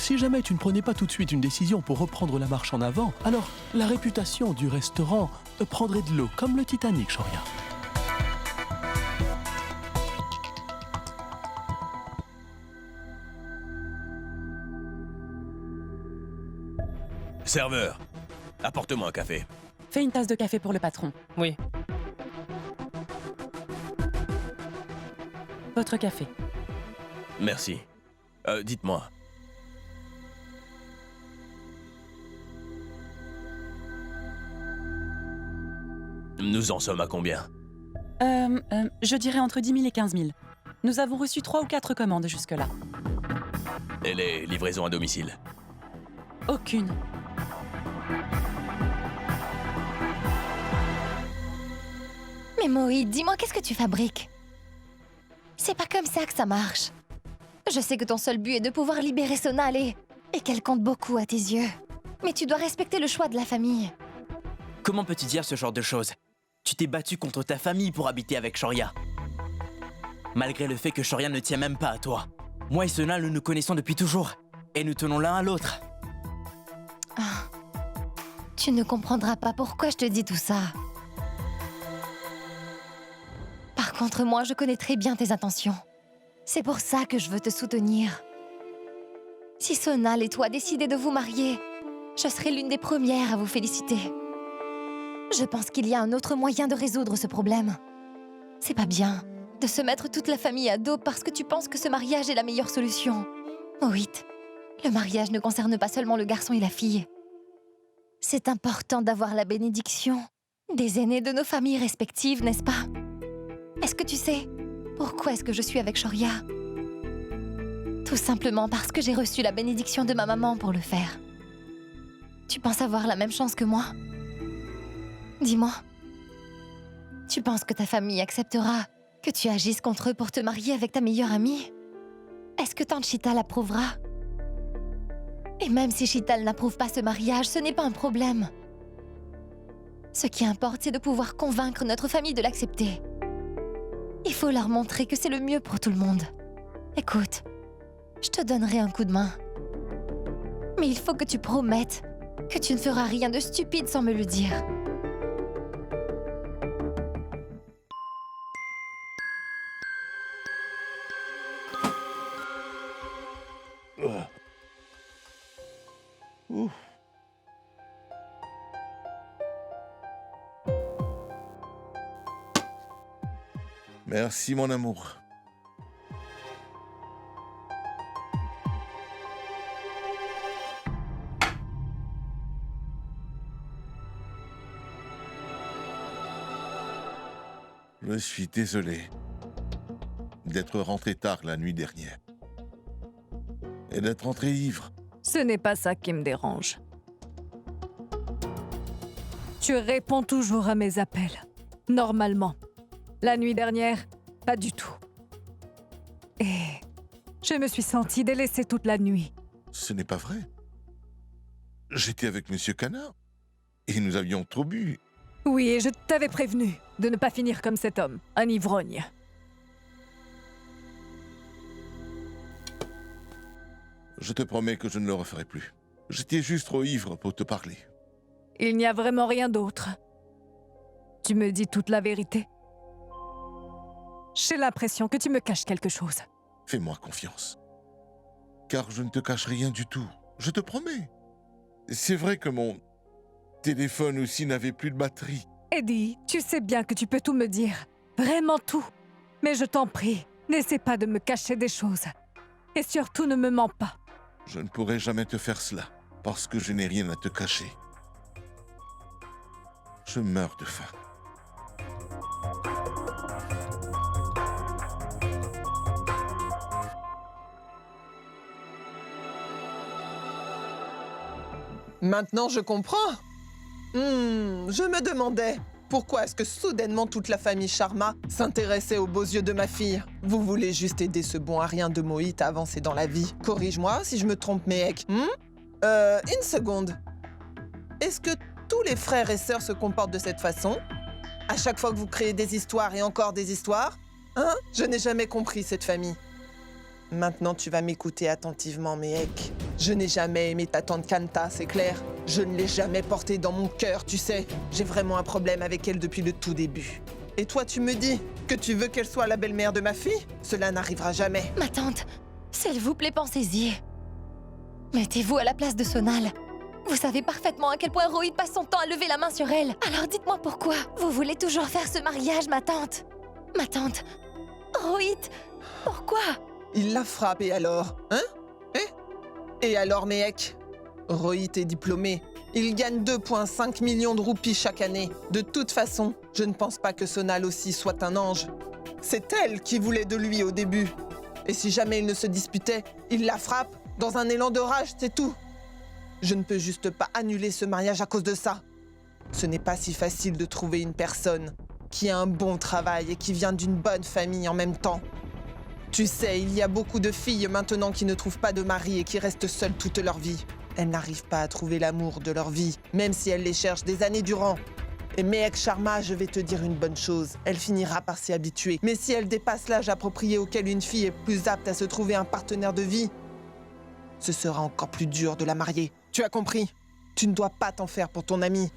si jamais tu ne prenais pas tout de suite une décision pour reprendre la marche en avant, alors la réputation du restaurant prendrait de l'eau, comme le Titanic, Shoria. Serveur, apporte-moi un café. Fais une tasse de café pour le patron. Oui. Votre café. Merci. Dites-moi. Nous en sommes à combien? Je dirais entre 10 000 et 15 000. Nous avons reçu 3 ou 4 commandes jusque-là. Et les livraisons à domicile? Aucune. Mais Moïd, dis-moi, qu'est-ce que tu fabriques? C'est pas comme ça que ça marche. Je sais que ton seul but est de pouvoir libérer Sonal et qu'elle compte beaucoup à tes yeux. Mais tu dois respecter le choix de la famille. Comment peux-tu dire ce genre de choses? Tu t'es battu contre ta famille pour habiter avec Shoria. Malgré le fait que Shoria ne tient même pas à toi. Moi et Sonal, nous nous connaissons depuis toujours. Et nous tenons l'un à l'autre. Tu ne comprendras pas pourquoi je te dis tout ça. Par contre, moi, je connais très bien tes intentions. C'est pour ça que je veux te soutenir. Si Sonal et toi décidez de vous marier, je serai l'une des premières à vous féliciter. Je pense qu'il y a un autre moyen de résoudre ce problème. C'est pas bien de se mettre toute la famille à dos parce que tu penses que ce mariage est la meilleure solution. Moïd, le mariage ne concerne pas seulement le garçon et la fille. C'est important d'avoir la bénédiction des aînés de nos familles respectives, n'est-ce pas? Est-ce que tu sais pourquoi est-ce que je suis avec Shoria? Tout simplement parce que j'ai reçu la bénédiction de ma maman pour le faire. Tu penses avoir la même chance que moi? Dis-moi, tu penses que ta famille acceptera que tu agisses contre eux pour te marier avec ta meilleure amie? Est-ce que tante Chital approuvera? Et même si Chital n'approuve pas ce mariage, ce n'est pas un problème. Ce qui importe, c'est de pouvoir convaincre notre famille de l'accepter. Il faut leur montrer que c'est le mieux pour tout le monde. Écoute, je te donnerai un coup de main. Mais il faut que tu promettes que tu ne feras rien de stupide sans me le dire. Merci, mon amour. Je suis désolé d'être rentré tard la nuit dernière et d'être rentré ivre. Ce n'est pas ça qui me dérange. Tu réponds toujours à mes appels. Normalement. La nuit dernière, pas du tout. Et je me suis sentie délaissée toute la nuit. Ce n'est pas vrai. J'étais avec Monsieur Canard et nous avions trop bu. Oui, et je t'avais prévenu de ne pas finir comme cet homme, un ivrogne. Je te promets que je ne le referai plus. J'étais juste trop ivre pour te parler. Il n'y a vraiment rien d'autre. Tu me dis toute la vérité. J'ai l'impression que tu me caches quelque chose. Fais-moi confiance. Car je ne te cache rien du tout. Je te promets. C'est vrai que mon téléphone aussi n'avait plus de batterie. Eddie, tu sais bien que tu peux tout me dire. Vraiment tout. Mais je t'en prie, n'essaie pas de me cacher des choses. Et surtout, ne me mens pas. Je ne pourrai jamais te faire cela, parce que je n'ai rien à te cacher. Je meurs de faim. Maintenant, je comprends. Je me demandais, pourquoi est-ce que soudainement toute la famille Sharma s'intéressait aux beaux yeux de ma fille? Vous voulez juste aider ce bon à rien de Moïd à avancer dans la vie. Corrige-moi si je me trompe, Mehek. Une seconde. Est-ce que tous les frères et sœurs se comportent de cette façon? À chaque fois que vous créez des histoires et encore des histoires? Hein? Je n'ai jamais compris cette famille. Maintenant, tu vas m'écouter attentivement, Mehek. Je n'ai jamais aimé ta tante Kanta, c'est clair. Je ne l'ai jamais portée dans mon cœur, tu sais. J'ai vraiment un problème avec elle depuis le tout début. Et toi, tu me dis que tu veux qu'elle soit la belle-mère de ma fille? Cela n'arrivera jamais. Ma tante, s'il vous plaît, pensez-y. Mettez-vous à la place de Sonal. Vous savez parfaitement à quel point Rohit passe son temps à lever la main sur elle. Alors dites-moi pourquoi vous voulez toujours faire ce mariage, ma tante? Ma tante, Rohit, pourquoi? Il l'a frappée alors, hein? Et alors, Mehek? Rohit est diplômé. Il gagne 2,5 millions de roupies chaque année. De toute façon, je ne pense pas que Sonal aussi soit un ange. C'est elle qui voulait de lui au début. Et si jamais il ne se disputait, il la frappe dans un élan de rage, c'est tout. Je ne peux juste pas annuler ce mariage à cause de ça. Ce n'est pas si facile de trouver une personne qui a un bon travail et qui vient d'une bonne famille en même temps. Tu sais, il y a beaucoup de filles maintenant qui ne trouvent pas de mari et qui restent seules toute leur vie. Elles n'arrivent pas à trouver l'amour de leur vie, même si elles les cherchent des années durant. Et Mehek Sharma, je vais te dire une bonne chose, elle finira par s'y habituer. Mais si elle dépasse l'âge approprié auquel une fille est plus apte à se trouver un partenaire de vie, ce sera encore plus dur de la marier. Tu as compris? Tu ne dois pas t'en faire pour ton ami.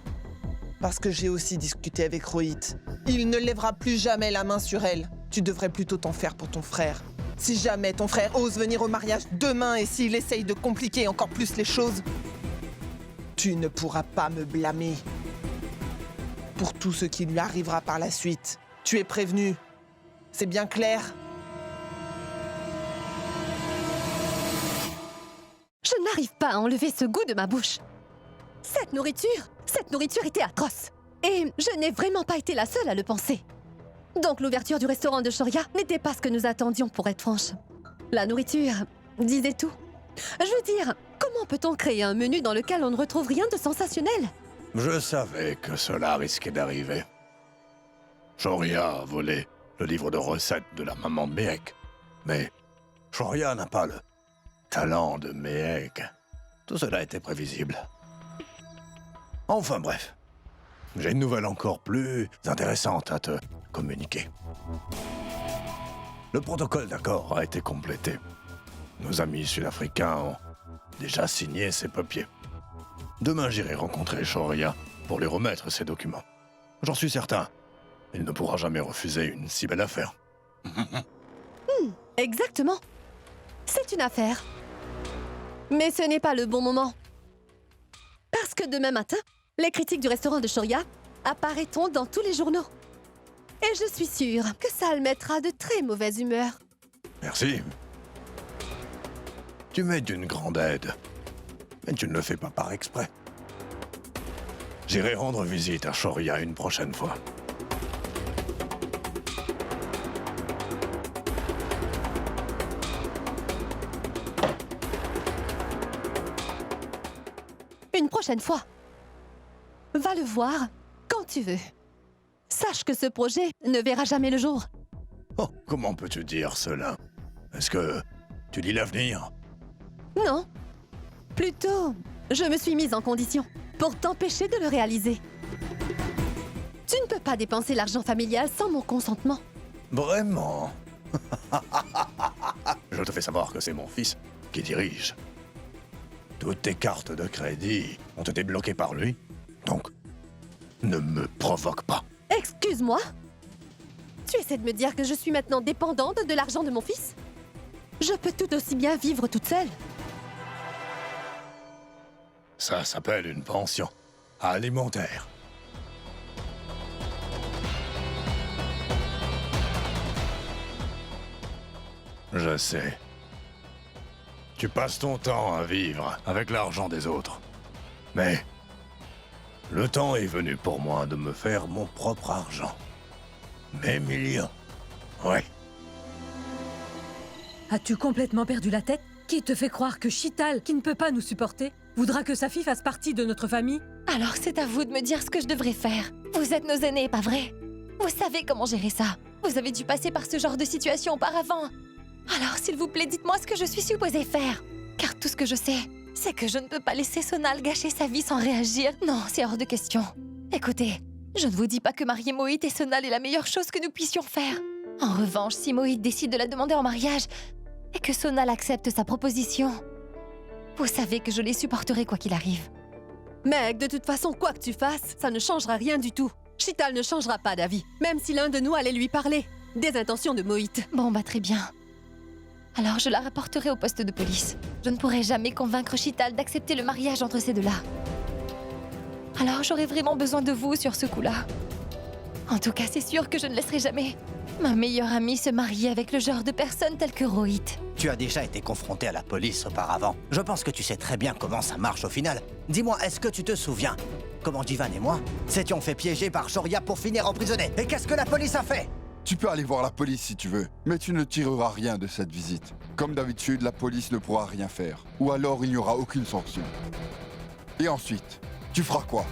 Parce que j'ai aussi discuté avec Rohit. Il ne lèvera plus jamais la main sur elle. Tu devrais plutôt t'en faire pour ton frère. Si jamais ton frère ose venir au mariage demain et s'il essaye de compliquer encore plus les choses, tu ne pourras pas me blâmer pour tout ce qui lui arrivera par la suite. Tu es prévenu. C'est bien clair? Je n'arrive pas à enlever ce goût de ma bouche. Cette nourriture était atroce. Et je n'ai vraiment pas été la seule à le penser. Donc l'ouverture du restaurant de Shoria n'était pas ce que nous attendions, pour être franche. La nourriture disait tout. Je veux dire, comment peut-on créer un menu dans lequel on ne retrouve rien de sensationnel? Je savais que cela risquait d'arriver. Shoria a volé le livre de recettes de la maman de Mehek. Mais Shoria n'a pas le talent de Mehek. Tout cela était prévisible. Enfin bref, j'ai une nouvelle encore plus intéressante à te communiquer. Le protocole d'accord a été complété. Nos amis sud-africains ont déjà signé ces papiers. Demain, j'irai rencontrer Shoria pour lui remettre ces documents. J'en suis certain, il ne pourra jamais refuser une si belle affaire. Exactement. C'est une affaire. Mais ce n'est pas le bon moment. Parce que demain matin, les critiques du restaurant de Shoria apparaîtront dans tous les journaux. Et je suis sûre que ça le mettra de très mauvaise humeur. Merci. Tu m'es d'une grande aide, mais tu ne le fais pas par exprès. J'irai rendre visite à Shoria une prochaine fois. Une prochaine fois. Va le voir quand tu veux. Sache que ce projet ne verra jamais le jour. Oh, comment peux-tu dire cela? Est-ce que tu lis l'avenir? Non. Plutôt, je me suis mise en condition pour t'empêcher de le réaliser. Tu ne peux pas dépenser l'argent familial sans mon consentement. Vraiment? Je te fais savoir que c'est mon fils qui dirige. Toutes tes cartes de crédit ont été bloquées par lui, donc ne me provoque pas. Excuse-moi? Tu essaies de me dire que je suis maintenant dépendante de l'argent de mon fils? Je peux tout aussi bien vivre toute seule. Ça s'appelle une pension alimentaire. Je sais. Tu passes ton temps à vivre avec l'argent des autres. Mais le temps est venu pour moi de me faire mon propre argent. Mes millions. Ouais. As-tu complètement perdu la tête? Qui te fait croire que Chital, qui ne peut pas nous supporter, voudra que sa fille fasse partie de notre famille? Alors c'est à vous de me dire ce que je devrais faire. Vous êtes nos aînés, pas vrai? Vous savez comment gérer ça. Vous avez dû passer par ce genre de situation auparavant. Alors s'il vous plaît, dites-moi ce que je suis supposée faire. Car tout ce que je sais, c'est que je ne peux pas laisser Sonal gâcher sa vie sans réagir. Non, c'est hors de question. Écoutez, je ne vous dis pas que marier Mohit et Sonal est la meilleure chose que nous puissions faire. En revanche, si Mohit décide de la demander en mariage et que Sonal accepte sa proposition, Vous savez que je les supporterai quoi qu'il arrive. Meg, de toute façon, quoi que tu fasses, ça ne changera rien du tout. Chital ne changera pas d'avis, même si l'un de nous allait lui parler des intentions de Moït. Bon, bah très bien. Alors je la rapporterai au poste de police. Je ne pourrai jamais convaincre Chital d'accepter le mariage entre ces deux-là. Alors j'aurai vraiment besoin de vous sur ce coup-là. En tout cas, c'est sûr que je ne laisserai jamais ma meilleure amie se marier avec le genre de personne telle que Rohit. Tu as déjà été confronté à la police auparavant. Je pense que tu sais très bien comment ça marche au final. Dis-moi, est-ce que tu te souviens comment Jivan et moi s'étions fait piéger par Shoria pour finir emprisonnés? Et qu'est-ce que la police a fait? Tu peux aller voir la police si tu veux, mais tu ne tireras rien de cette visite. Comme d'habitude, la police ne pourra rien faire. Ou alors il n'y aura aucune sanction. Et ensuite, tu feras quoi?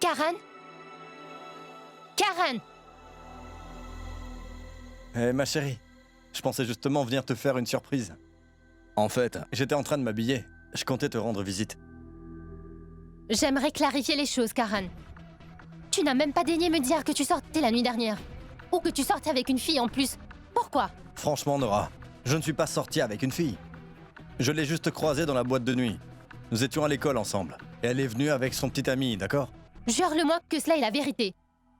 Karan? Karan! Eh ma chérie, je pensais justement venir te faire une surprise. En fait, j'étais en train de m'habiller. Je comptais te rendre visite. J'aimerais clarifier les choses, Karan. Tu n'as même pas daigné me dire que tu sortais la nuit dernière. Ou que tu sortais avec une fille en plus. Pourquoi? Franchement, Nora, je ne suis pas sorti avec une fille. Je l'ai juste croisée dans la boîte de nuit. Nous étions à l'école ensemble. Et elle est venue avec son petit ami, d'accord? Jure-le-moi que cela est la vérité.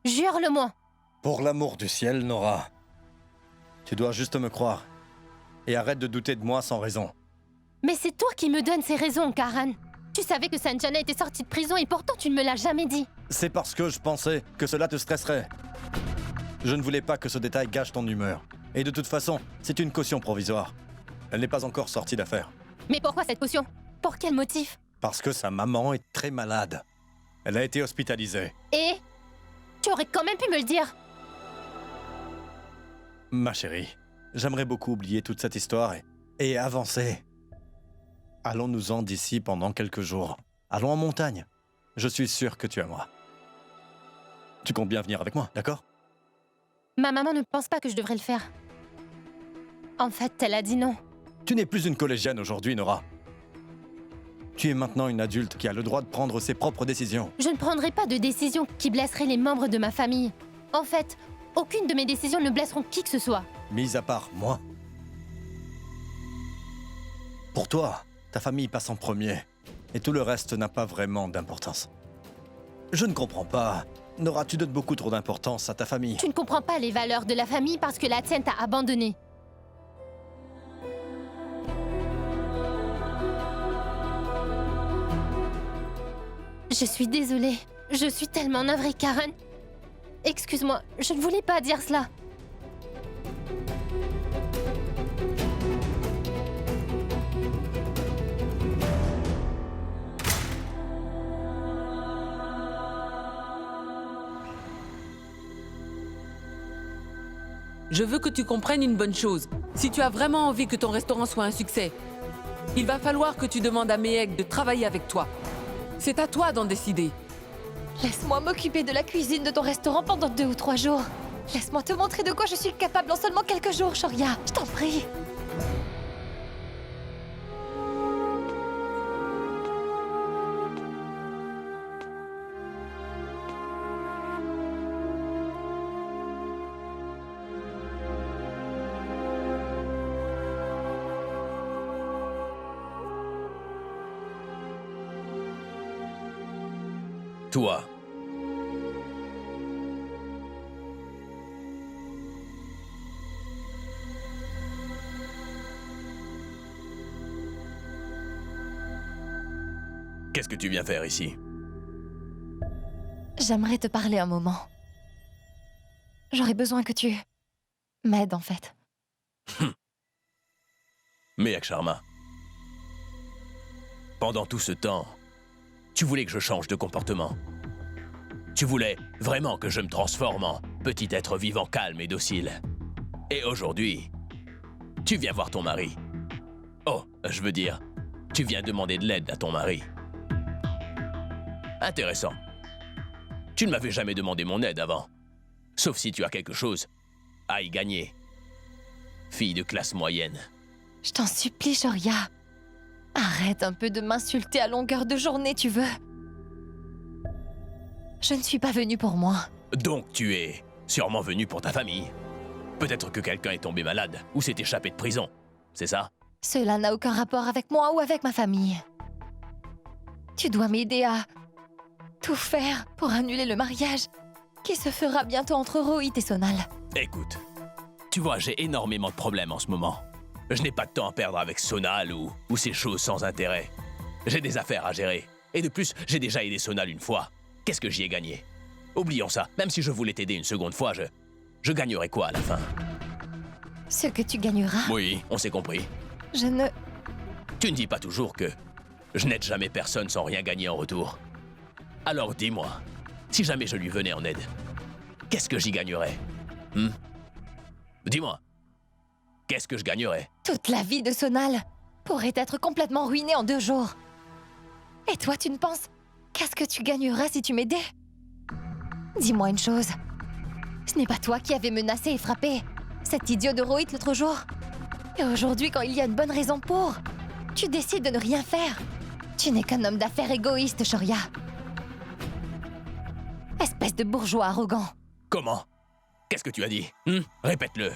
Jure-le-moi. Pour l'amour du ciel, Nora. Tu dois juste me croire. Et arrête de douter de moi sans raison. Mais c'est toi qui me donnes ces raisons, Karan. Tu savais que Sanjana était sortie de prison et pourtant tu ne me l'as jamais dit. C'est parce que je pensais que cela te stresserait. Je ne voulais pas que ce détail gâche ton humeur. Et de toute façon, c'est une caution provisoire. Elle n'est pas encore sortie d'affaire. Mais pourquoi cette caution? Pour quel motif? Parce que sa maman est très malade. Elle a été hospitalisée. Et? Tu aurais quand même pu me le dire. Ma chérie, j'aimerais beaucoup oublier toute cette histoire et avancer. Allons-nous-en d'ici pendant quelques jours. Allons en montagne. Je suis sûr que tu es moi. Tu comptes bien venir avec moi, d'accord? Ma maman ne pense pas que je devrais le faire. En fait, elle a dit non. Tu n'es plus une collégienne aujourd'hui, Nora. Tu es maintenant une adulte qui a le droit de prendre ses propres décisions. Je ne prendrai pas de décision qui blesserait les membres de ma famille. En fait, aucune de mes décisions ne blesseront qui que ce soit. Mis à part moi. Pour toi, ta famille passe en premier. Et tout le reste n'a pas vraiment d'importance. Je ne comprends pas. Nora, tu donnes beaucoup trop d'importance à ta famille. Tu ne comprends pas les valeurs de la famille parce que la tienne t'a abandonné. Je suis désolée. Je suis tellement navrée, Karan. Excuse-moi, je ne voulais pas dire cela. Je veux que tu comprennes une bonne chose. Si tu as vraiment envie que ton restaurant soit un succès, il va falloir que tu demandes à Mehek de travailler avec toi. C'est à toi d'en décider. Laisse-moi m'occuper de la cuisine de ton restaurant pendant 2 ou 3 jours. Laisse-moi te montrer de quoi je suis capable en seulement quelques jours, Shoria. Je t'en prie. Toi. Qu'est-ce que tu viens faire ici? J'aimerais te parler un moment. J'aurais besoin que tu m'aides, en fait. Mehek Sharma. Pendant tout ce temps, tu voulais que je change de comportement. Tu voulais vraiment que je me transforme en petit être vivant calme et docile. Et aujourd'hui, tu viens voir ton mari. Oh, je veux dire, tu viens demander de l'aide à ton mari. Intéressant. Tu ne m'avais jamais demandé mon aide avant. Sauf si tu as quelque chose à y gagner. Fille de classe moyenne. Je t'en supplie, Shoria. Arrête un peu de m'insulter à longueur de journée, tu veux. Je ne suis pas venue pour moi. Donc tu es sûrement venu pour ta famille. Peut-être que quelqu'un est tombé malade ou s'est échappé de prison, c'est ça? Cela n'a aucun rapport avec moi ou avec ma famille. Tu dois m'aider à tout faire pour annuler le mariage qui se fera bientôt entre Rohit et Sonal. Écoute, tu vois, j'ai énormément de problèmes en ce moment. Je n'ai pas de temps à perdre avec Sonal ou ces choses sans intérêt. J'ai des affaires à gérer. Et de plus, j'ai déjà aidé Sonal une fois. Qu'est-ce que j'y ai gagné? Oublions ça. Même si je voulais t'aider une seconde fois, je gagnerais quoi à la fin? Ce que tu gagneras... Oui, on s'est compris. Je ne... Tu ne dis pas toujours que je n'aide jamais personne sans rien gagner en retour. Alors dis-moi, si jamais je lui venais en aide, qu'est-ce que j'y gagnerais? Dis-moi, qu'est-ce que je gagnerais? Toute la vie de Sonal pourrait être complètement ruinée en 2 jours. Et toi, tu ne penses qu'est-ce que tu gagneras si tu m'aidais? Dis-moi une chose. Ce n'est pas toi qui avais menacé et frappé cet idiot de Rohit l'autre jour? Et aujourd'hui, quand il y a une bonne raison pour, tu décides de ne rien faire. Tu n'es qu'un homme d'affaires égoïste, Shoria. Espèce de bourgeois arrogant. Comment? Qu'est-ce que tu as dit? Répète-le.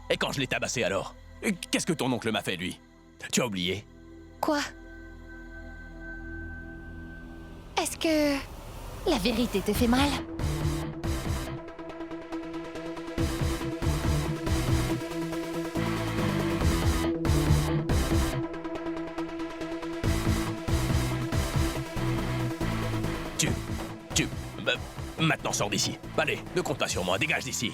Et quand je l'ai tabassé alors? Qu'est-ce que ton oncle m'a fait, lui? Tu as oublié? Quoi? Est-ce que la vérité te fait mal? Maintenant, sors d'ici. Allez, ne compte pas sur moi, dégage d'ici.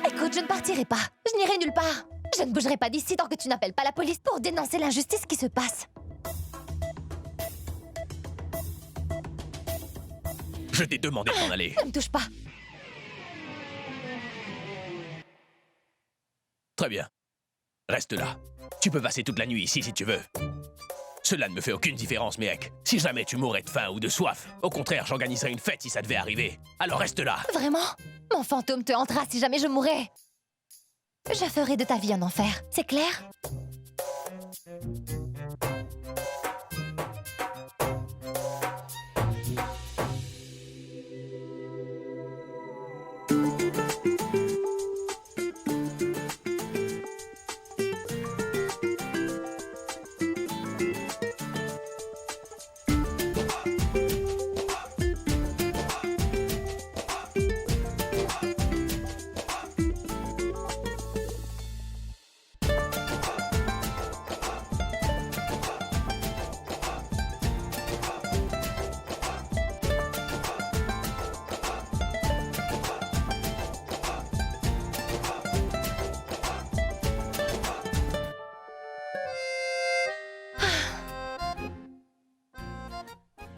Écoute, je ne partirai pas. Je n'irai nulle part. Je ne bougerai pas d'ici tant que tu n'appelles pas la police pour dénoncer l'injustice qui se passe. Je t'ai demandé de t'en aller. Ne me touche pas. Très bien. Reste là. Tu peux passer toute la nuit ici si tu veux. Cela ne me fait aucune différence, mec. Si jamais tu mourrais de faim ou de soif, au contraire, j'organiserais une fête si ça devait arriver. Alors reste là. Vraiment? Mon fantôme te hantera si jamais je mourrais. Je ferai de ta vie un enfer, c'est clair?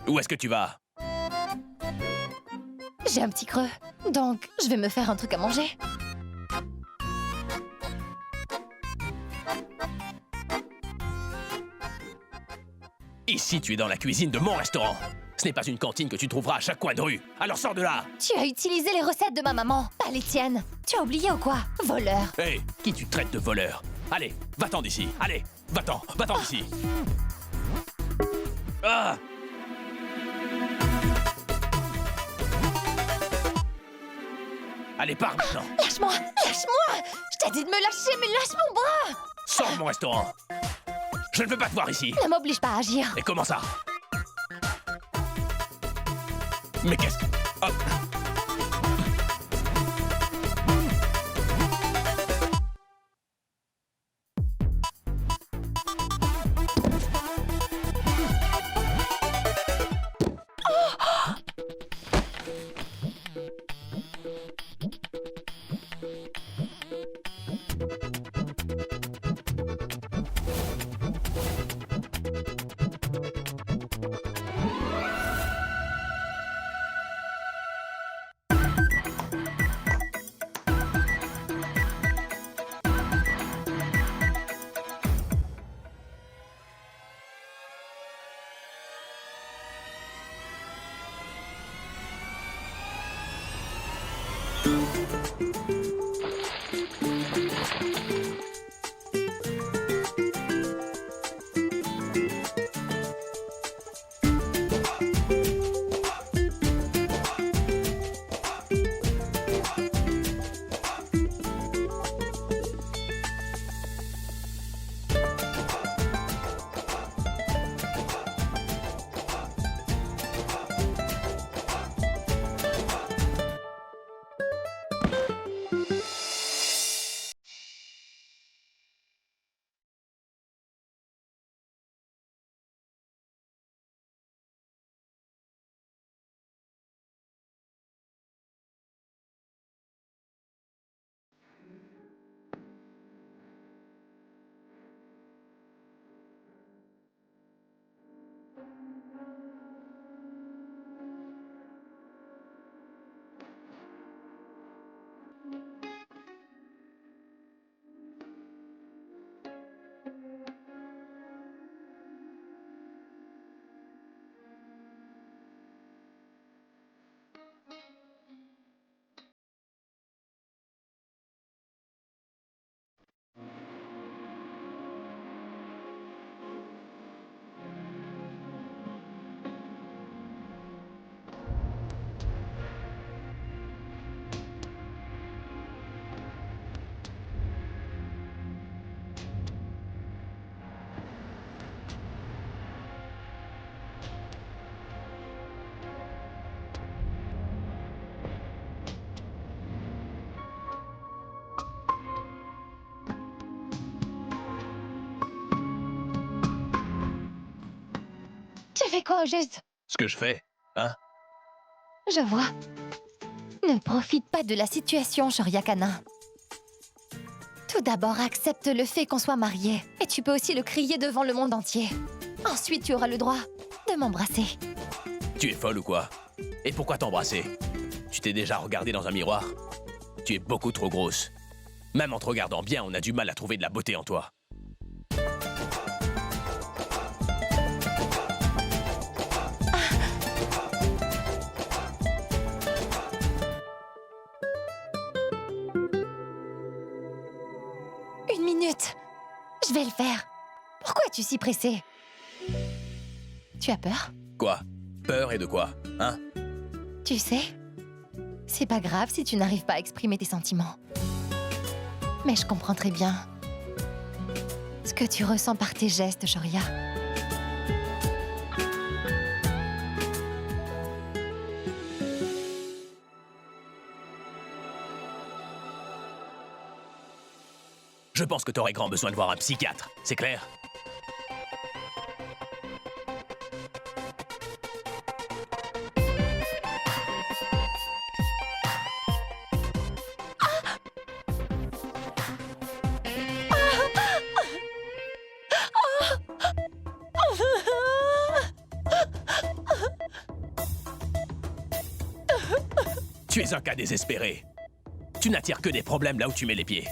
Où est-ce que tu vas? J'ai un petit creux, donc je vais me faire un truc à manger. Ici, tu es dans la cuisine de mon restaurant. Ce n'est pas une cantine que tu trouveras à chaque coin de rue. Alors sors de là! Tu as utilisé les recettes de ma maman, pas les tiennes. Tu as oublié ou quoi? Voleur. Hé, qui tu traites de voleur? Allez, va-t'en d'ici. Allez, va-t'en d'ici. Ah! Allez, pars maintenant. Lâche-moi! Lâche-moi! Je t'ai dit de me lâcher, mais lâche mon bras! Sors de mon restaurant. Je ne veux pas te voir ici. Ne m'oblige pas à agir. Et comment ça? Mais qu'est-ce que... Oh. Tu fais quoi au juste? Ce que je fais, hein? Je vois. Ne profite pas de la situation, Shoryakana. Tout d'abord, accepte le fait qu'on soit mariés. Et tu peux aussi le crier devant le monde entier. Ensuite, tu auras le droit de m'embrasser. Tu es folle ou quoi? Et pourquoi t'embrasser? Tu t'es déjà regardé dans un miroir? Tu es beaucoup trop grosse. Même en te regardant bien, on a du mal à trouver de la beauté en toi. Une minute. Je vais le faire. Pourquoi es-tu si pressé? Tu as peur? Quoi? Peur et de quoi? Hein? Tu sais, c'est pas grave si tu n'arrives pas à exprimer tes sentiments. Mais je comprends très bien ce que tu ressens par tes gestes, Shorya. Je pense que t'aurais grand besoin de voir un psychiatre, c'est clair? Tu es un cas désespéré. Tu n'attires que des problèmes là où tu mets les pieds.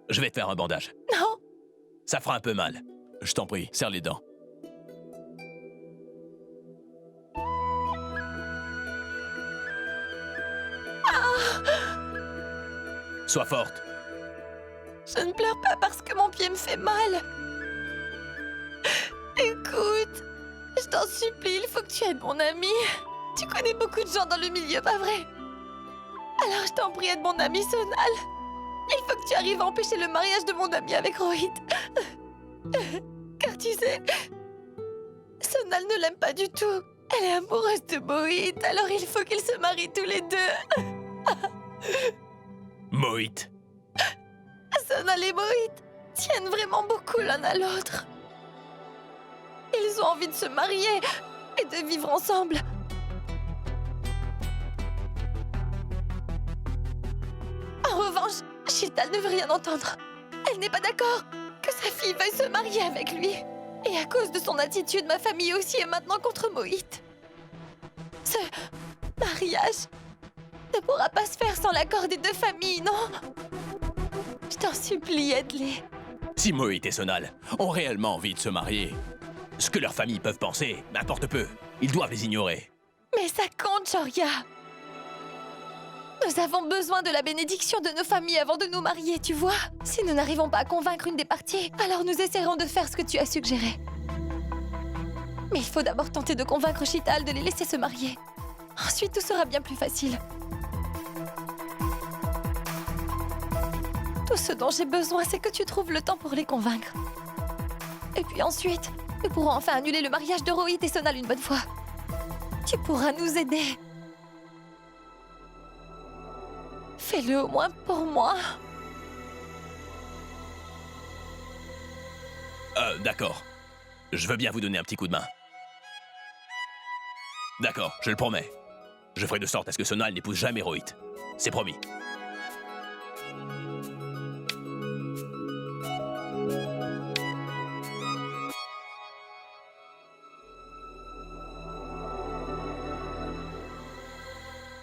Je vais te faire un bandage. Non. Ça fera un peu mal. Je t'en prie, serre les dents. Sois forte. Je ne pleure pas parce que mon pied me fait mal. Écoute, je t'en supplie, il faut que tu aides mon ami. Tu connais beaucoup de gens dans le milieu, pas vrai? Alors je t'en prie, aide mon ami Sonal. Il faut que tu arrives à empêcher le mariage de mon ami avec Rohit. Car tu sais, Sonal ne l'aime pas du tout. Elle est amoureuse de Mohit, alors il faut qu'ils se marient tous les deux. Mohit. Sonal et Mohit tiennent vraiment beaucoup l'un à l'autre. Ils ont envie de se marier et de vivre ensemble. En revanche, Sheetal ne veut rien entendre. Elle n'est pas d'accord que sa fille veuille se marier avec lui. Et à cause de son attitude, ma famille aussi est maintenant contre Moït. Ce mariage ne pourra pas se faire sans l'accord des deux familles, non? Je t'en supplie, aide-les. Si Moït et Sonal ont réellement envie de se marier, ce que leurs familles peuvent penser m'importe peu. Ils doivent les ignorer. Mais ça compte, Shoria. Nous avons besoin de la bénédiction de nos familles avant de nous marier, tu vois? Si nous n'arrivons pas à convaincre une des parties, alors nous essaierons de faire ce que tu as suggéré. Mais il faut d'abord tenter de convaincre Shital de les laisser se marier. Ensuite, tout sera bien plus facile. Tout ce dont j'ai besoin, c'est que tu trouves le temps pour les convaincre. Et puis ensuite, nous pourrons enfin annuler le mariage de Rohit et Sonal une bonne fois. Tu pourras nous aider. Fais-le au moins pour moi. D'accord. Je veux bien vous donner un petit coup de main. D'accord, je le promets. Je ferai de sorte à ce que Sonal n'épouse jamais Rohit. C'est promis.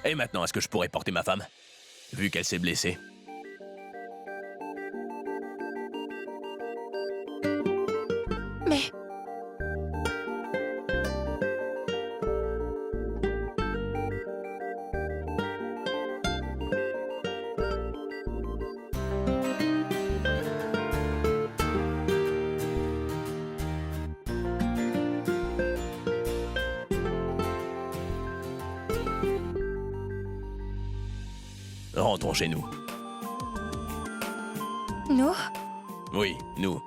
Et maintenant, est-ce que je pourrais porter ma femme, vu qu'elle s'est blessée? Mais... Rentrons chez nous. Nous? Oui, nous.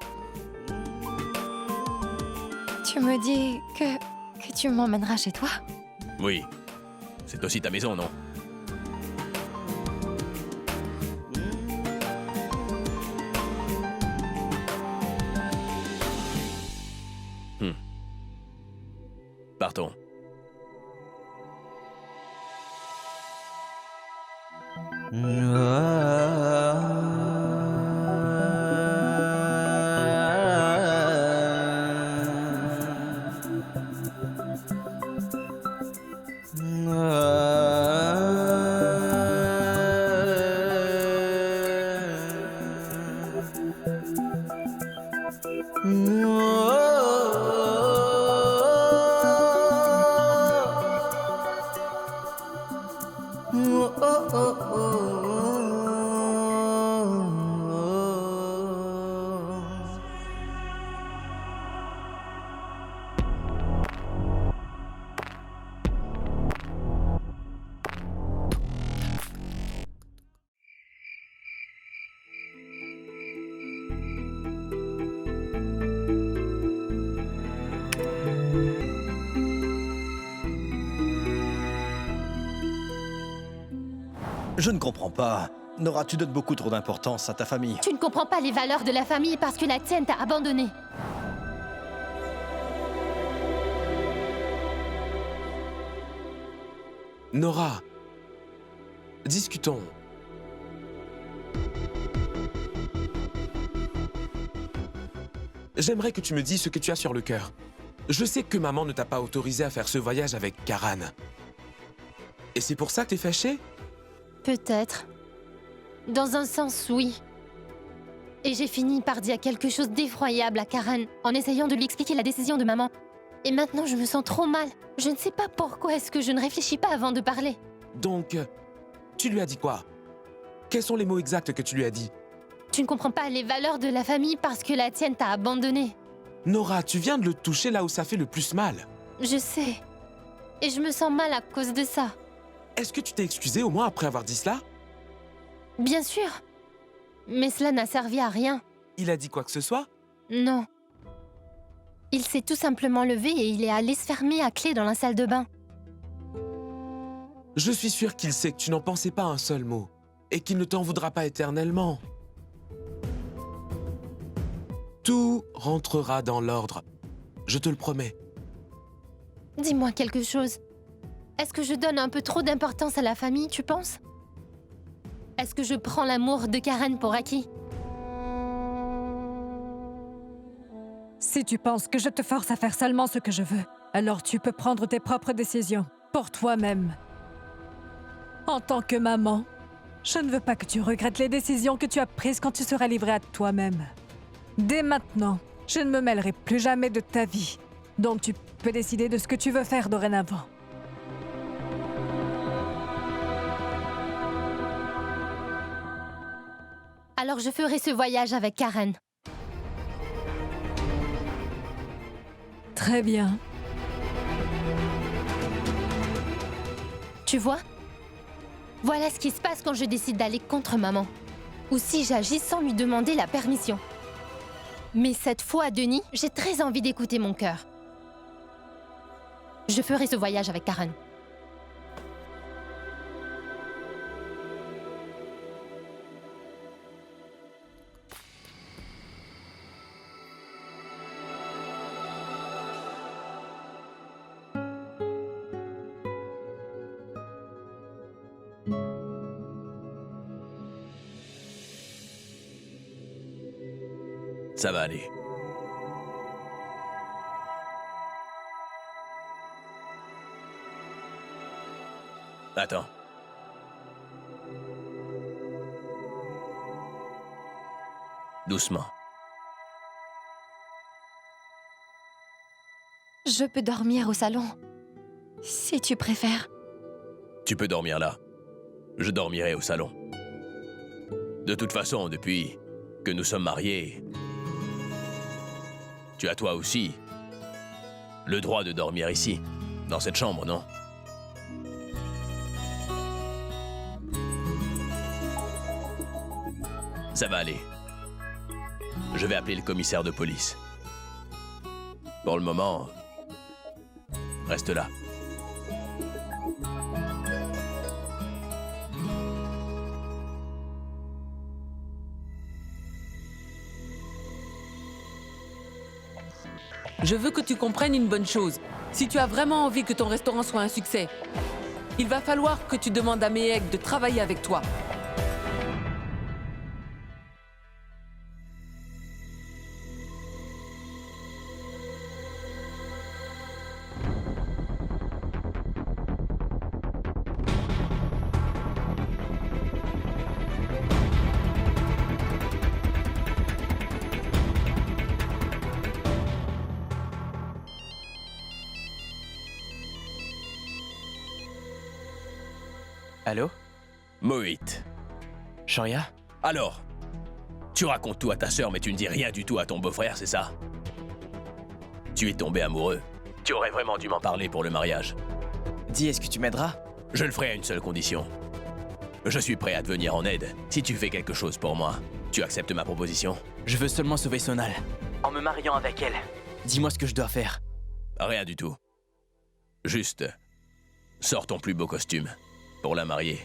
Tu me dis que tu m'emmèneras chez toi? Oui. C'est aussi ta maison, non? Partons. Je ne comprends pas. Nora, tu donnes beaucoup trop d'importance à ta famille. Tu ne comprends pas les valeurs de la famille parce que la tienne t'a abandonné. Nora, discutons. J'aimerais que tu me dises ce que tu as sur le cœur. Je sais que maman ne t'a pas autorisé à faire ce voyage avec Karan. Et c'est pour ça que t'es fâchée? Peut-être. Dans un sens, oui. Et j'ai fini par dire quelque chose d'effroyable à Karan en essayant de lui expliquer la décision de maman. Et maintenant, je me sens trop mal. Je ne sais pas pourquoi est-ce que je ne réfléchis pas avant de parler. Donc, tu lui as dit quoi? Quels sont les mots exacts que tu lui as dit? Tu ne comprends pas les valeurs de la famille parce que la tienne t'a abandonné. Nora, tu viens de le toucher là où ça fait le plus mal. Je sais. Et je me sens mal à cause de ça. Est-ce que tu t'es excusée au moins après avoir dit cela? Bien sûr. Mais cela n'a servi à rien. Il a dit quoi que ce soit? Non. Il s'est tout simplement levé et il est allé se fermer à clé dans la salle de bain. Je suis sûr qu'il sait que tu n'en pensais pas un seul mot. Et qu'il ne t'en voudra pas éternellement. Tout rentrera dans l'ordre. Je te le promets. Dis-moi quelque chose. Est-ce que je donne un peu trop d'importance à la famille, tu penses? Est-ce que je prends l'amour de Karan pour acquis? Si tu penses que je te force à faire seulement ce que je veux, alors tu peux prendre tes propres décisions, pour toi-même. En tant que maman, je ne veux pas que tu regrettes les décisions que tu as prises quand tu seras livré à toi-même. Dès maintenant, je ne me mêlerai plus jamais de ta vie. Donc tu peux décider de ce que tu veux faire dorénavant. Alors je ferai ce voyage avec Karen. Très bien. Tu vois? Voilà ce qui se passe quand je décide d'aller contre maman. Ou si j'agis sans lui demander la permission. Mais cette fois, Denis, j'ai très envie d'écouter mon cœur. Je ferai ce voyage avec Karen. Ça va aller. Attends. Doucement. Je peux dormir au salon, si tu préfères. Tu peux dormir là. Je dormirai au salon. De toute façon, depuis que nous sommes mariés, tu as toi aussi le droit de dormir ici, dans cette chambre, non? Ça va aller. Je vais appeler le commissaire de police. Pour le moment, reste là. Je veux que tu comprennes une bonne chose. Si tu as vraiment envie que ton restaurant soit un succès, il va falloir que tu demandes à Mehek de travailler avec toi. Allô? Mohit. Shoria? Alors, tu racontes tout à ta sœur, mais tu ne dis rien du tout à ton beau-frère, c'est ça? Tu es tombé amoureux. Tu aurais vraiment dû m'en parler pour le mariage. Dis, est-ce que tu m'aideras? Je le ferai à une seule condition. Je suis prêt à te venir en aide. Si tu fais quelque chose pour moi, tu acceptes ma proposition? Je veux seulement sauver Sonal. En me mariant avec elle. Dis-moi ce que je dois faire. Rien du tout. Juste, sors ton plus beau costume pour la marier.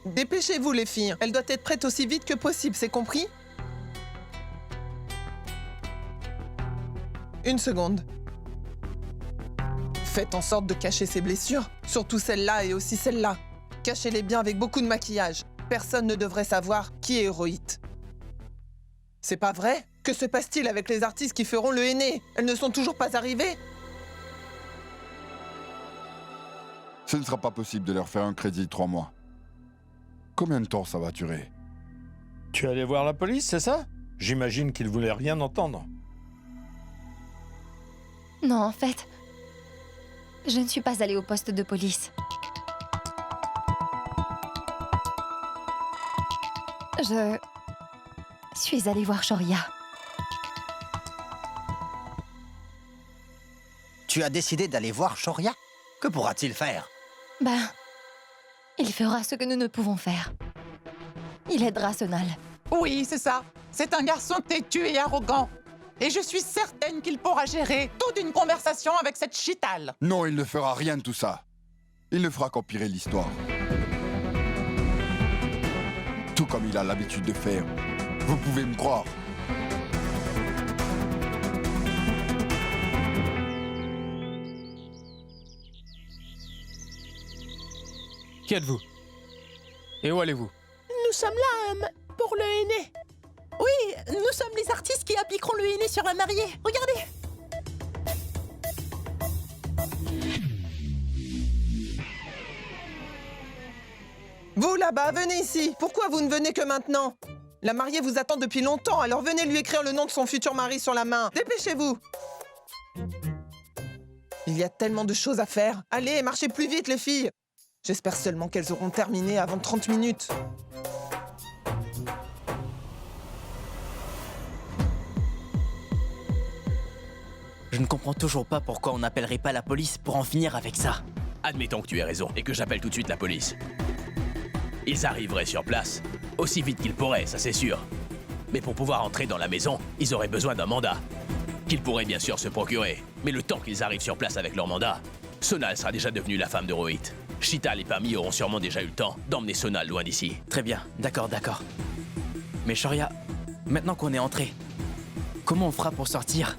Dépêchez-vous les filles, elle doit être prête aussi vite que possible, c'est compris? Une seconde. Faites en sorte de cacher ces blessures, surtout celle-là et aussi celle-là. Cachez-les bien avec beaucoup de maquillage. Personne ne devrait savoir qui est Rohit. C'est pas vrai? Que se passe-t-il avec les artistes qui feront le henné? Elles ne sont toujours pas arrivées? Ce ne sera pas possible de leur faire un crédit de 3 mois. Combien de temps ça va durer? Tu es allé voir la police, c'est ça? J'imagine qu'ils voulaient rien entendre. Non, en fait, je ne suis pas allée au poste de police. Je suis allée voir Shoria. Tu as décidé d'aller voir Shoria? Que pourra-t-il faire? Ben, il fera ce que nous ne pouvons faire. Il aidera Sonal. Oui, c'est ça. C'est un garçon têtu et arrogant. Et je suis certaine qu'il pourra gérer toute une conversation avec cette chitale. Non, il ne fera rien de tout ça. Il ne fera qu'empirer l'histoire. Tout comme il a l'habitude de faire. Vous pouvez me croire. Qui êtes-vous? Et où allez-vous? Nous sommes là pour le henné. Oui, nous sommes les artistes qui appliqueront le henné sur la mariée. Regardez. Vous là-bas, venez ici. Pourquoi vous ne venez que maintenant? La mariée vous attend depuis longtemps, alors venez lui écrire le nom de son futur mari sur la main. Dépêchez-vous. Il y a tellement de choses à faire. Allez, marchez plus vite, les filles. J'espère seulement qu'elles auront terminé avant 30 minutes. Je ne comprends toujours pas pourquoi on n'appellerait pas la police pour en finir avec ça. Admettons que tu aies raison et que j'appelle tout de suite la police. Ils arriveraient sur place, aussi vite qu'ils pourraient, ça c'est sûr. Mais pour pouvoir entrer dans la maison, ils auraient besoin d'un mandat. Qu'ils pourraient bien sûr se procurer. Mais le temps qu'ils arrivent sur place avec leur mandat, Sonal sera déjà devenue la femme de Rohit. Chital et Pami auront sûrement déjà eu le temps d'emmener Sonal loin d'ici. Très bien, d'accord. Mais Shoria, maintenant qu'on est entré, comment on fera pour sortir?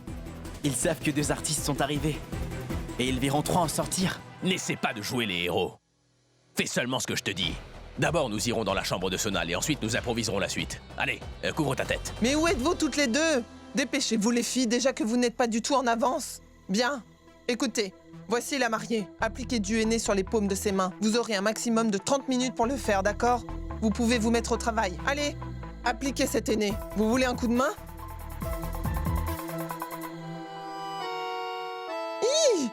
Ils savent que 2 artistes sont arrivés. Et ils verront 3 en sortir. N'essaie pas de jouer les héros. Fais seulement ce que je te dis. D'abord, nous irons dans la chambre de Sonal et ensuite nous improviserons la suite. Allez, couvre ta tête. Mais où êtes-vous toutes les deux? Dépêchez-vous les filles, déjà que vous n'êtes pas du tout en avance. Bien. Écoutez, voici la mariée. Appliquez du henné sur les paumes de ses mains. Vous aurez un maximum de 30 minutes pour le faire, d'accord? Vous pouvez vous mettre au travail. Allez, appliquez cet henné. Vous voulez un coup de main? Hi!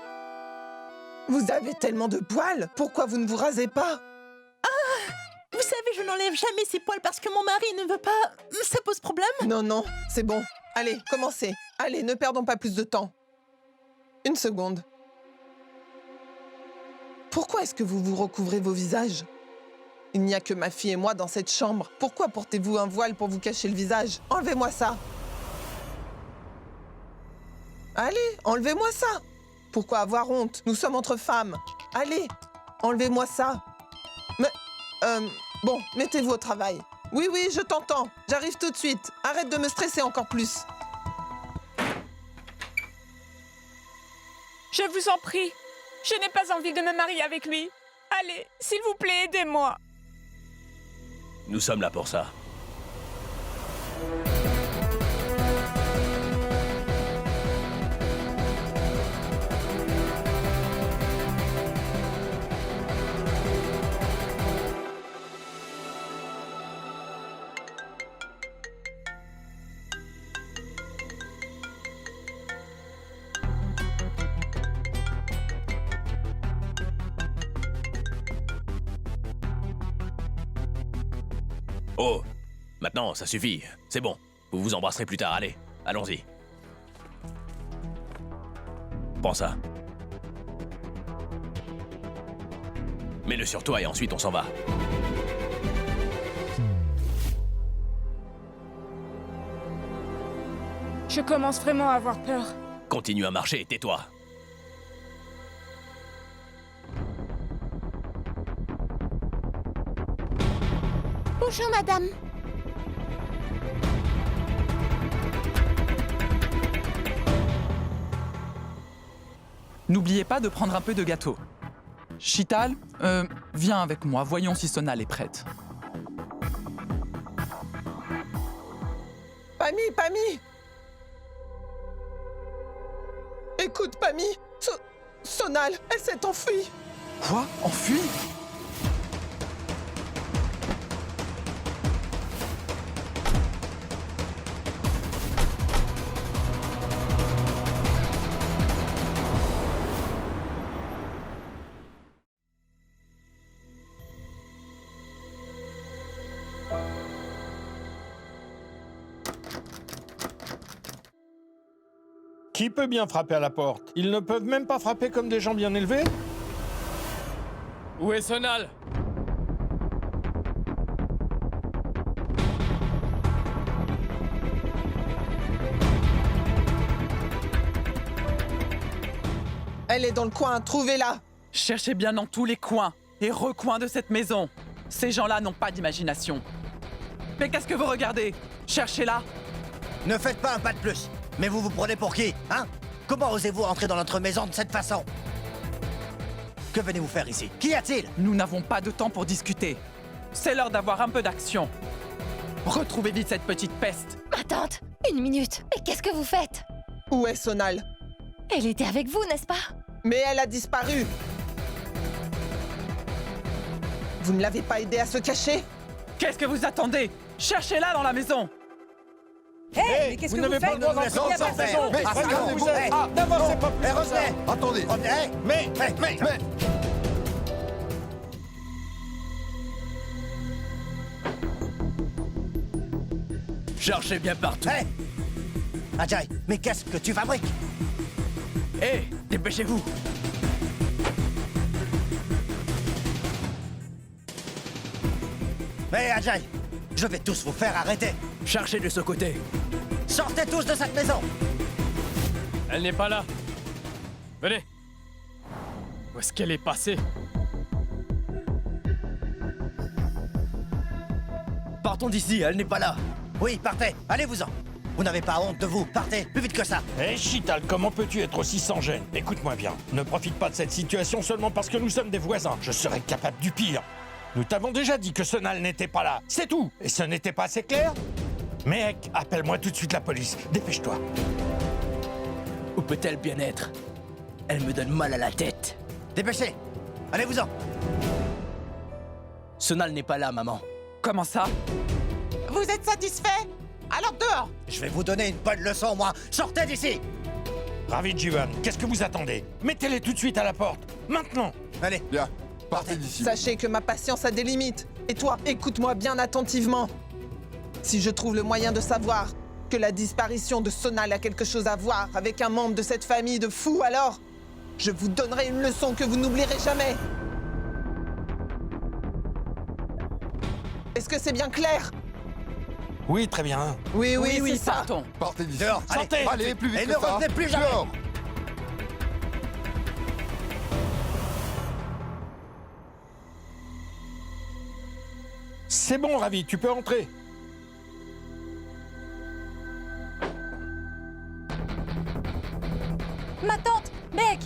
Vous avez tellement de poils. Pourquoi vous ne vous rasez pas? Vous savez, je n'enlève jamais ces poils parce que mon mari ne veut pas... Ça pose problème? Non, c'est bon. Allez, commencez. Allez, ne perdons pas plus de temps. 1 seconde. Pourquoi est-ce que vous vous recouvrez vos visages? Il n'y a que ma fille et moi dans cette chambre. Pourquoi portez-vous un voile pour vous cacher le visage? Enlevez-moi ça. Allez, enlevez-moi ça. Pourquoi avoir honte? Nous sommes entre femmes. Allez, enlevez-moi ça. Mais... bon, mettez-vous au travail. Oui, je t'entends. J'arrive tout de suite. Arrête de me stresser encore plus. Je vous en prie. Je n'ai pas envie de me marier avec lui. Allez, s'il vous plaît, aidez-moi. Nous sommes là pour ça. Oh, maintenant, ça suffit. C'est bon. Vous vous embrasserez plus tard. Allez, allons-y. Prends ça. Mets-le sur toi et ensuite on s'en va. Je commence vraiment à avoir peur. Continue à marcher, tais-toi. Bonjour, madame. N'oubliez pas de prendre un peu de gâteau. Chital, viens avec moi, voyons si Sonal est prête. Pami! Écoute, Pami, Sonal, elle s'est enfuie. Quoi? Enfuie? Qui peut bien frapper à la porte? Ils ne peuvent même pas frapper comme des gens bien élevés? Où est Sonal? Elle est dans le coin, trouvez-la. Cherchez bien dans tous les coins et recoins de cette maison. Ces gens-là n'ont pas d'imagination. Mais qu'est-ce que vous regardez? Cherchez-la. Ne faites pas un pas de plus. Mais vous vous prenez pour qui, hein? Comment osez-vous entrer dans notre maison de cette façon? Que venez-vous faire ici? Qu'y a-t-il? Nous n'avons pas de temps pour discuter. C'est l'heure d'avoir un peu d'action. Retrouvez vite cette petite peste. Ma tante, une minute. Mais qu'est-ce que vous faites? Où est Sonal? Elle était avec vous, n'est-ce pas? Mais elle a disparu. Vous ne l'avez pas aidée à se cacher? Qu'est-ce que vous attendez? Cherchez-la dans la maison. Hé, mais qu'est-ce que vous faites? Mais Regardez-vous. Ah, D'abord, c'est pas plus que ça. Revenez! attendez. Revenez! Mais... Cherchez bien partout. Hé! Ajay, mais qu'est-ce que tu fabriques? Hé, dépêchez-vous. Mais Ajay, je vais tous vous faire arrêter. Cherchez de ce côté. Sortez tous de cette maison. Elle n'est pas là. Venez. Où est-ce qu'elle est passée? Partons d'ici, elle n'est pas là. Oui, partez, allez-vous-en. Vous n'avez pas honte de vous, partez, plus vite que ça. Hé, Chital, comment peux-tu être aussi sans gêne? Écoute-moi bien, ne profite pas de cette situation seulement parce que nous sommes des voisins. Je serais capable du pire. Nous t'avons déjà dit que Sonal n'était pas là, c'est tout. Et ce n'était pas assez clair? Mec, appelle-moi tout de suite la police, dépêche-toi. Où peut-elle bien être? Elle me donne mal à la tête. Dépêchez, allez-vous-en. Sonal n'est pas là, maman. Comment ça? Vous êtes satisfait? Alors dehors! Je vais vous donner une bonne leçon, moi. Sortez d'ici. Ravi, Jivan, qu'est-ce que vous attendez? Mettez-les tout de suite à la porte, maintenant. Allez. Bien, partez d'ici. Sachez que ma patience a des limites. Et toi, écoute-moi bien attentivement. Si je trouve le moyen de savoir que la disparition de Sonal a quelque chose à voir avec un membre de cette famille de fous, alors je vous donnerai une leçon que vous n'oublierez jamais. Est-ce que c'est bien clair? Oui, très bien. Oui, Oui, c'est ça. partons. Partez d'ici. Dehors, Sortez. Allez, plus vite Et que ne ça. revenez plus jamais. Dehors. C'est bon, Ravi, tu peux entrer. Ma tante, mec,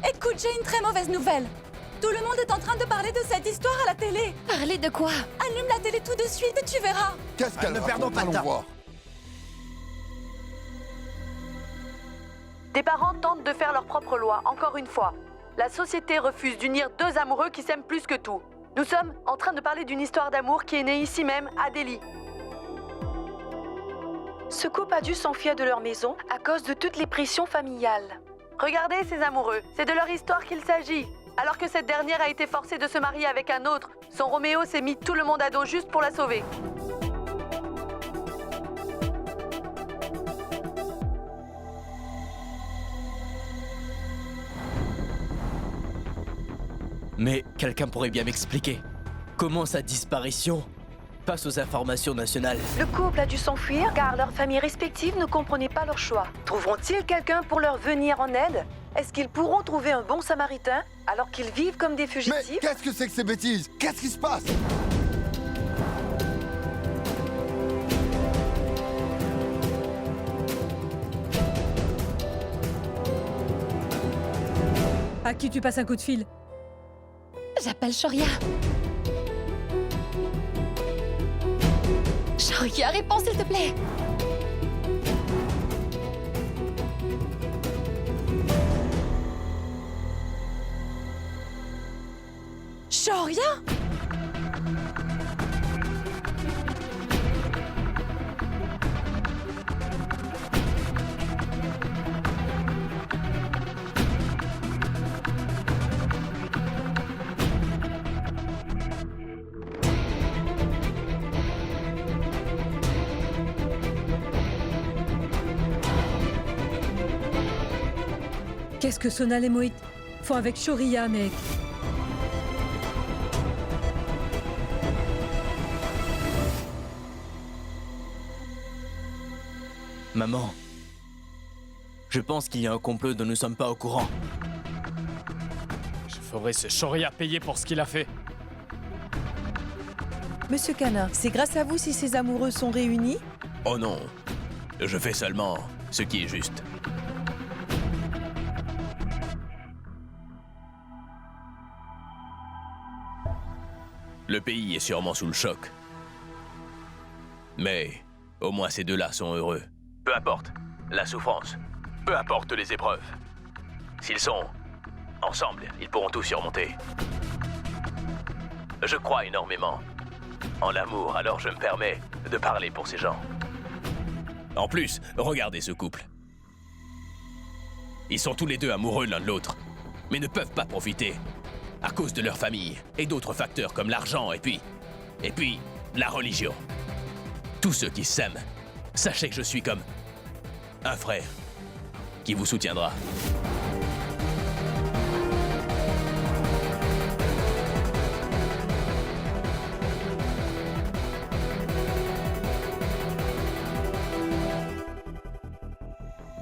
écoute, j'ai une très mauvaise nouvelle. Tout le monde est en train de parler de cette histoire à la télé. Parler de quoi? Allume la télé tout de suite et tu verras. Qu'est-ce qu'elle Ne perdons raconte? pas de Allons temps. voir. Des parents tentent de faire leur propre loi, encore une fois. La société refuse d'unir deux amoureux qui s'aiment plus que tout. Nous sommes en train de parler d'une histoire d'amour qui est née ici même, à Delhi. Ce couple a dû s'enfuir de leur maison à cause de toutes les pressions familiales. Regardez ces amoureux, c'est de leur histoire qu'il s'agit. Alors que cette dernière a été forcée de se marier avec un autre, son Roméo s'est mis tout le monde à dos juste pour la sauver. Mais quelqu'un pourrait bien m'expliquer comment sa disparition passe aux informations nationales. Le couple a dû s'enfuir car leurs familles respectives ne comprenaient pas leur choix. Trouveront-ils quelqu'un pour leur venir en aide? Est-ce qu'ils pourront trouver un bon samaritain alors qu'ils vivent comme des fugitifs? Mais qu'est-ce que c'est que ces bêtises? Qu'est-ce qui se passe? À qui tu passes un coup de fil? J'appelle Shoria. Shoria, réponds s'il te plaît. Shoria? Qu'est-ce que Sonal et Mohit font avec Shoria, mec? Maman, je pense qu'il y a un complot dont nous ne sommes pas au courant. Je ferai ce Shoria payer pour ce qu'il a fait. Monsieur Kana, c'est grâce à vous si ces amoureux sont réunis? Oh non, je fais seulement ce qui est juste. Le pays est sûrement sous le choc. Mais au moins ces deux-là sont heureux. Peu importe la souffrance, peu importe les épreuves. S'ils sont ensemble, ils pourront tout surmonter. Je crois énormément en l'amour, alors je me permets de parler pour ces gens. En plus, regardez ce couple. Ils sont tous les deux amoureux l'un de l'autre, mais ne peuvent pas profiter à cause de leur famille et d'autres facteurs comme l'argent et puis la religion. Tous ceux qui s'aiment, sachez que je suis comme un frère qui vous soutiendra.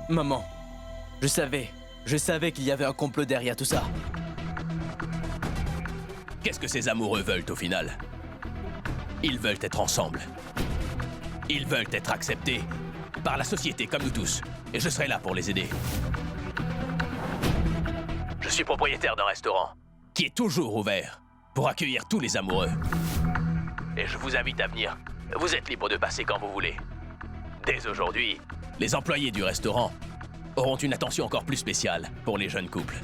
Maman, je savais qu'il y avait un complot derrière tout ça. Qu'est-ce que ces amoureux veulent au final? Ils veulent être ensemble. Ils veulent être acceptés par la société comme nous tous. Et je serai là pour les aider. Je suis propriétaire d'un restaurant qui est toujours ouvert pour accueillir tous les amoureux. Et je vous invite à venir. Vous êtes libre de passer quand vous voulez. Dès aujourd'hui, les employés du restaurant auront une attention encore plus spéciale pour les jeunes couples.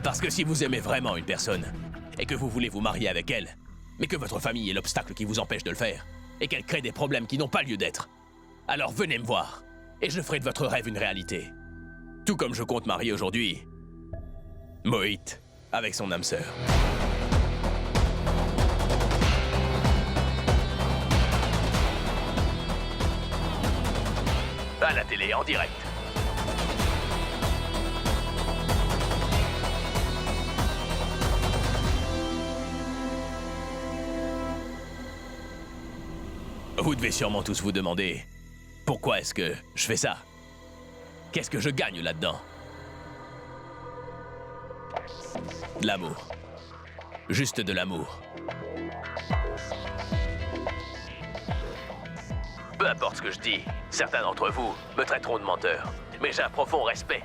Parce que si vous aimez vraiment une personne et que vous voulez vous marier avec elle, mais que votre famille est l'obstacle qui vous empêche de le faire, et qu'elle crée des problèmes qui n'ont pas lieu d'être, alors venez me voir, et je ferai de votre rêve une réalité. Tout comme je compte marier aujourd'hui Mohit avec son âme sœur. À la télé, en direct. Vous devez sûrement tous vous demander pourquoi est-ce que je fais ça? Qu'est-ce que je gagne là-dedans? De l'amour. Juste de l'amour. Peu importe ce que je dis, certains d'entre vous me traiteront de menteur. Mais j'ai un profond respect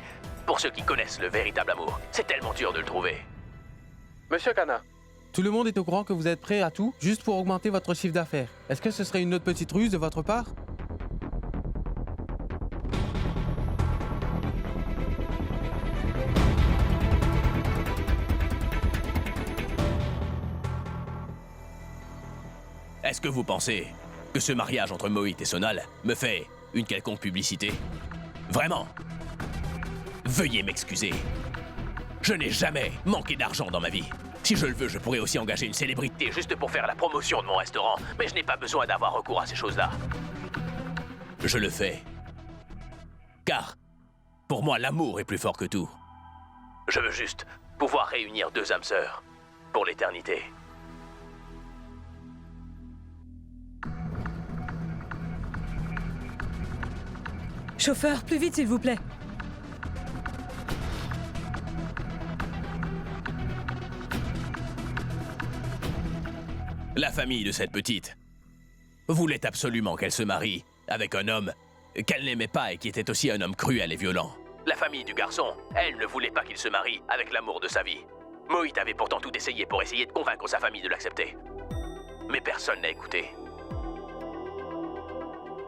pour ceux qui connaissent le véritable amour. C'est tellement dur de le trouver. Monsieur Kana, tout le monde est au courant que vous êtes prêt à tout juste pour augmenter votre chiffre d'affaires. Est-ce que ce serait une autre petite ruse de votre part? Est-ce que vous pensez que ce mariage entre Mohit et Sonal me fait une quelconque publicité? Vraiment? Veuillez m'excuser. Je n'ai jamais manqué d'argent dans ma vie. Si je le veux, je pourrais aussi engager une célébrité juste pour faire la promotion de mon restaurant, mais je n'ai pas besoin d'avoir recours à ces choses-là. Je le fais. Car, pour moi, l'amour est plus fort que tout. Je veux juste pouvoir réunir deux âmes sœurs pour l'éternité. Chauffeur, plus vite s'il vous plaît. La famille de cette petite voulait absolument qu'elle se marie avec un homme qu'elle n'aimait pas et qui était aussi un homme cruel et violent. La famille du garçon, elle ne voulait pas qu'il se marie avec l'amour de sa vie. Mohit avait pourtant tout essayé pour essayer de convaincre sa famille de l'accepter. Mais personne n'a écouté.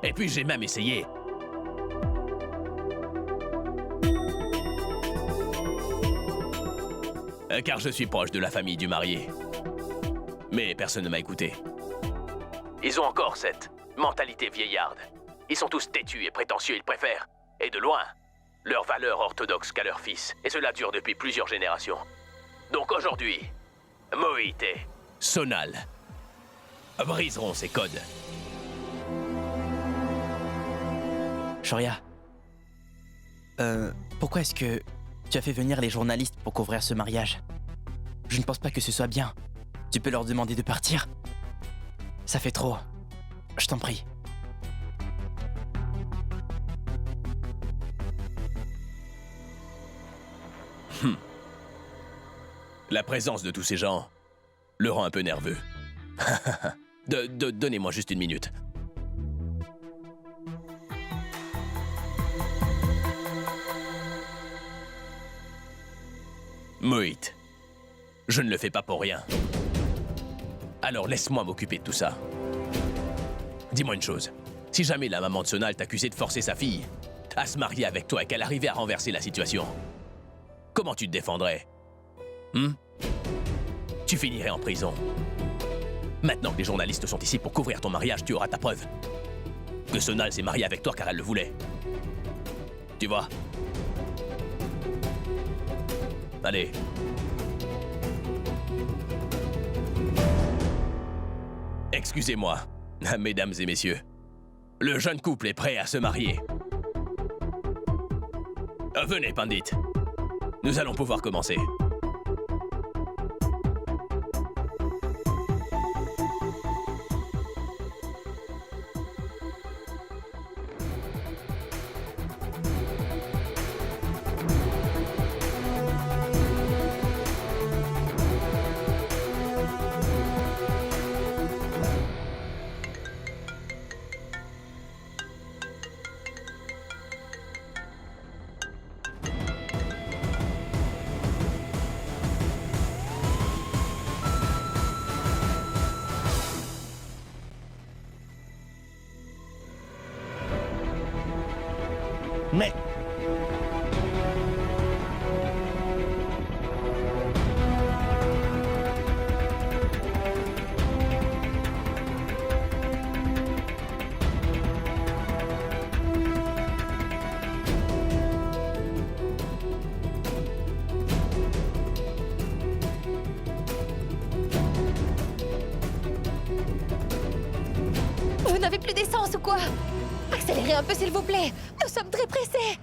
Et puis j'ai même essayé. Car je suis proche de la famille du marié. Mais personne ne m'a écouté. Ils ont encore cette mentalité vieillarde. Ils sont tous têtus et prétentieux, ils préfèrent, et de loin, leurs valeurs orthodoxes qu'à leur fils. Et cela dure depuis plusieurs générations. Donc aujourd'hui, Mohit et Sonal briseront ces codes. Shoria, pourquoi est-ce que tu as fait venir les journalistes pour couvrir ce mariage? Je ne pense pas que ce soit bien. Tu peux leur demander de partir? Ça fait trop. Je t'en prie. La présence de tous ces gens le rend un peu nerveux. Donnez-moi juste une minute. Mohit, je ne le fais pas pour rien. Alors laisse-moi m'occuper de tout ça. Dis-moi une chose. Si jamais la maman de Sonal t'accusait de forcer sa fille à se marier avec toi et qu'elle arrivait à renverser la situation, comment tu te défendrais? Tu finirais en prison. Maintenant que les journalistes sont ici pour couvrir ton mariage, tu auras ta preuve. Que Sonal s'est mariée avec toi car elle le voulait. Tu vois? Allez. Excusez-moi, mesdames et messieurs. Le jeune couple est prêt à se marier. Venez, Pandit. Nous allons pouvoir commencer. Mais... Vous n'avez plus d'essence ou quoi? Accélérez un peu s'il vous plaît. Nous sommes très pressés.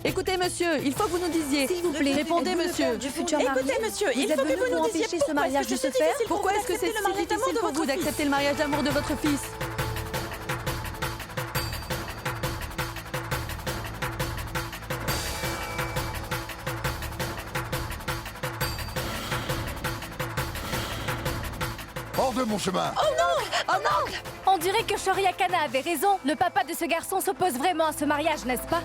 Écoutez, monsieur, il faut que vous nous disiez. S'il vous plaît, répondez, monsieur. Du futur marié. Écoutez, monsieur, il Vous faut êtes que venu vous nous disiez empêcher ce mariage de se faire. Pourquoi est-ce que c'est si difficile pour vous d'accepter le mariage d'amour de votre fils? Hors de mon chemin! Oh non! Oh non! On dirait que Shoria Kana avait raison. Le papa de ce garçon s'oppose vraiment à ce mariage, n'est-ce pas?